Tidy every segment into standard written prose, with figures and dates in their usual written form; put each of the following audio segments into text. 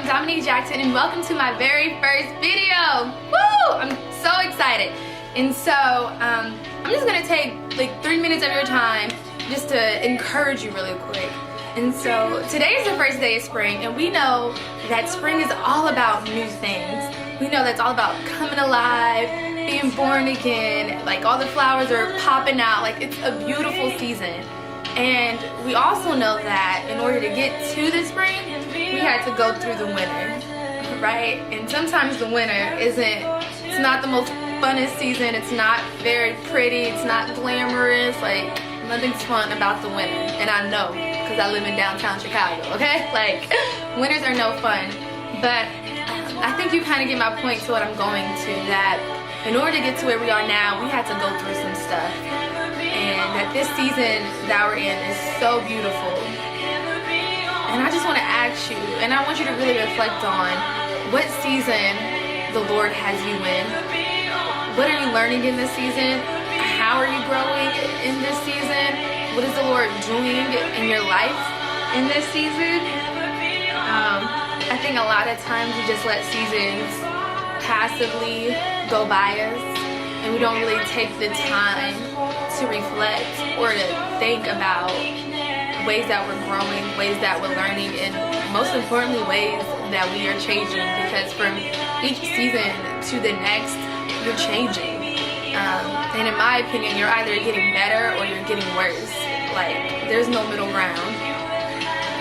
I'm Dominique Jackson and welcome to my very first video. Woo! I'm so excited. And so I'm just gonna take like 3 minutes of your time just to encourage you really quick. And so today is the first day of spring, and we know that spring is all about new things. We know that's all about coming alive, being born again, like all the flowers are popping out, like it's a beautiful season. And we also know that in order to get to the spring, we had to go through the winter, right? And sometimes the winter it's not the most funnest season, it's not very pretty, it's not glamorous, like nothing's fun about the winter. And I know, because I live in downtown Chicago, okay? Like, winters are no fun. But I think you kind of get my point to what I'm going to, that in order to get to where we are now, we had to go through some stuff. And that this season that we're in is so beautiful. And I just want to ask you, and I want you to really reflect on what season the Lord has you in. What are you learning in this season? How are you growing in this season? What is the Lord doing in your life in this season? I think a lot of times we just let seasons passively go by us, and we don't really take the time to reflect or to think about ways that we're growing, ways that we're learning, and most importantly, ways that we are changing, because from each season to the next, you're changing. And in my opinion, you're either getting better or you're getting worse. Like, there's no middle ground.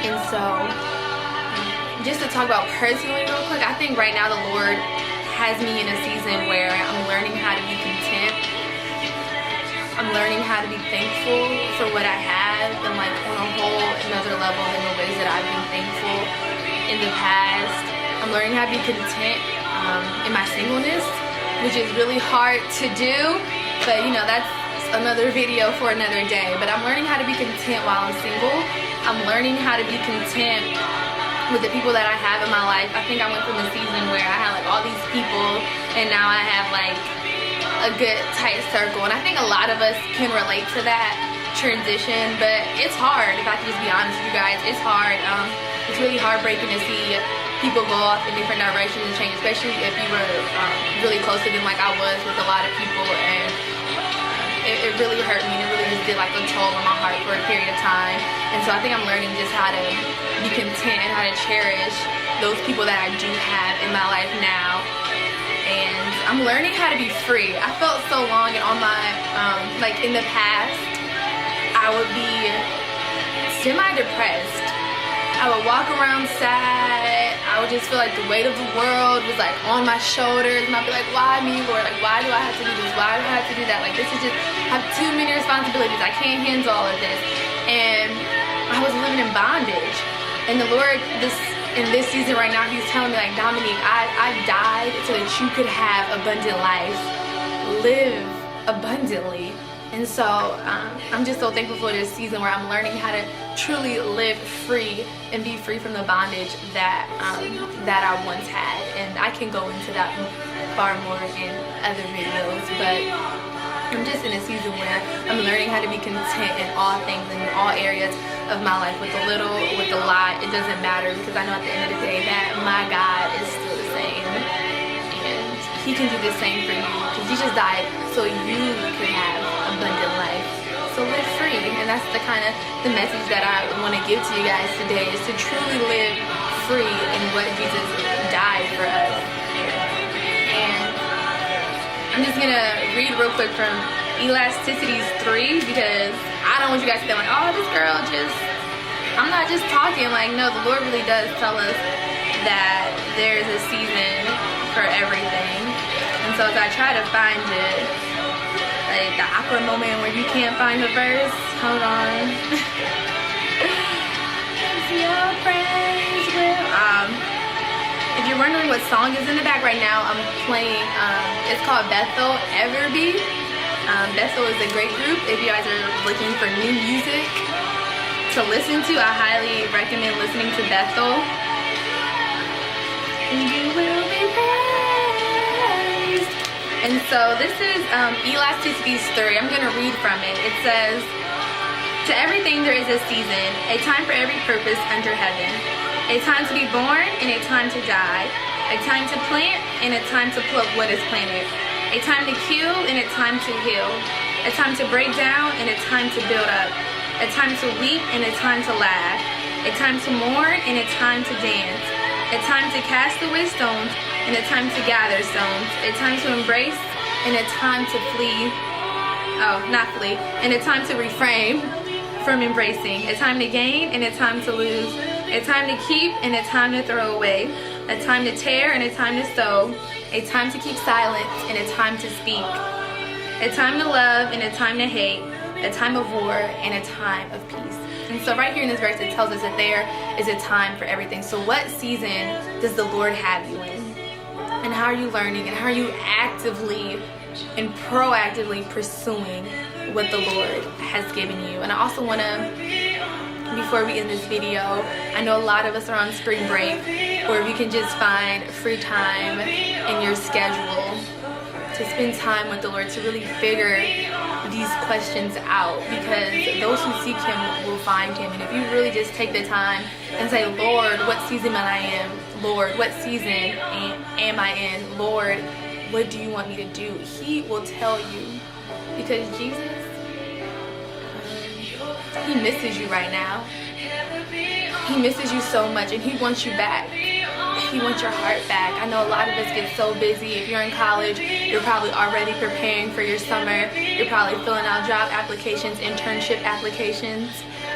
And so, just to talk about personally real quick, I think right now the Lord has me in a season where I'm learning how to be content. I'm learning how to be thankful for what I have, and like on a whole another level than the ways that I've been thankful in the past. I'm learning how to be content in my singleness, which is really hard to do, but you know, that's another video for another day. But I'm learning how to be content while I'm single. I'm learning how to be content with the people that I have in my life. I think I went from a season where I had like all these people, and now I have like a good tight circle. And I think a lot of us can relate to that transition, but it's hard. If I can just be honest with you guys, it's hard. It's really heartbreaking to see people go off in different directions and change, especially if you were really close to them like I was with a lot of people. And it really hurt me, and it really just did like a toll on my heart for a period of time. And so I think I'm learning just how to be content and how to cherish those people that I do have in my life now. And I'm learning how to be free. I felt so long and on my, like in the past, I would be semi-depressed. I would walk around sad. I would just feel like the weight of the world was like on my shoulders, and I'd be like, why me, Lord? Like, why do I have to do this? Why do I have to do that? Like, this is just, I have too many responsibilities. I can't handle all of this. And I was living in bondage. And the Lord, in this season right now, He's telling me, like, Dominique, I died so that you could have abundant life. Live abundantly. And so I'm just so thankful for this season where I'm learning how to truly live free and be free from the bondage that I once had. And I can go into that far more in other videos, but I'm just in a season where I'm learning how to be content in all things, in all areas of my life, with a little, with a lot. It doesn't matter, because I know at the end of the day that my God is still the same, and He can do the same for you, because He just died so you could have abundant life. So live free. And that's the message that I want to give to you guys today, is to truly live free in what Jesus died for us. And I'm just gonna read real quick from Elasticities 3, because I don't want you guys to think like, oh, this girl just, I'm not just talking. Like, no, the Lord really does tell us that there's a season for everything. And so as I try to find it, like the awkward moment where you can't find the verse, hold on. Your praise will. If you're wondering what song is in the back right now, I'm playing, it's called Bethel Everby. Bethel is a great group. If you guys are looking for new music to listen to, I highly recommend listening to Bethel. You will be praised. And so this is Elasticities 3. I'm going to read from it. It says, to everything there is a season, a time for every purpose under heaven. A time to be born and a time to die. A time to plant and a time to pluck what is planted. A time to kill and a time to heal. A time to break down and a time to build up. A time to weep and a time to laugh. A time to mourn and a time to dance. A time to cast away stones and a time to gather stones. A time to embrace and a time to flee. Oh, not flee. And a time to refrain from embracing. A time to gain and a time to lose. A time to keep and a time to throw away. A time to tear and a time to sow. A time to keep silence and a time to speak. A time to love and a time to hate. A time of war and a time of peace. And so right here in this verse it tells us that there is a time for everything. So what season does the Lord have you in? And how are you learning? And how are you actively and proactively pursuing what the Lord has given you? And I also want to, before we end this video, I know a lot of us are on spring break, or if you can just find free time in your schedule to spend time with the Lord, to really figure these questions out, because those who seek Him will find Him. And if you really just take the time and say, Lord, what season am I in? Lord, what season am I in? Lord, what do you want me to do? He will tell you, because Jesus, He misses you right now. He misses you so much, and He wants you back. He wants your heart back. I know a lot of us get so busy. If you're in college, you're probably already preparing for your summer. You're probably filling out job applications, internship applications.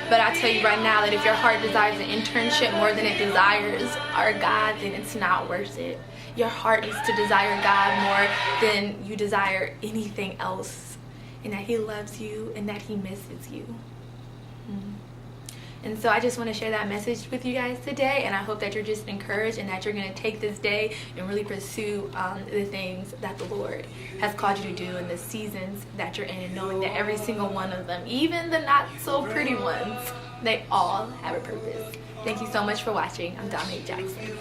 But I tell you right now that if your heart desires an internship more than it desires our God, then it's not worth it. Your heart needs to desire God more than you desire anything else, and that He loves you and that He misses you. And so I just want to share that message with you guys today, and I hope that you're just encouraged and that you're going to take this day and really pursue the things that the Lord has called you to do in the seasons that you're in, and knowing that every single one of them, even the not so pretty ones, they all have a purpose. Thank you so much for watching. I'm Dominique Jackson.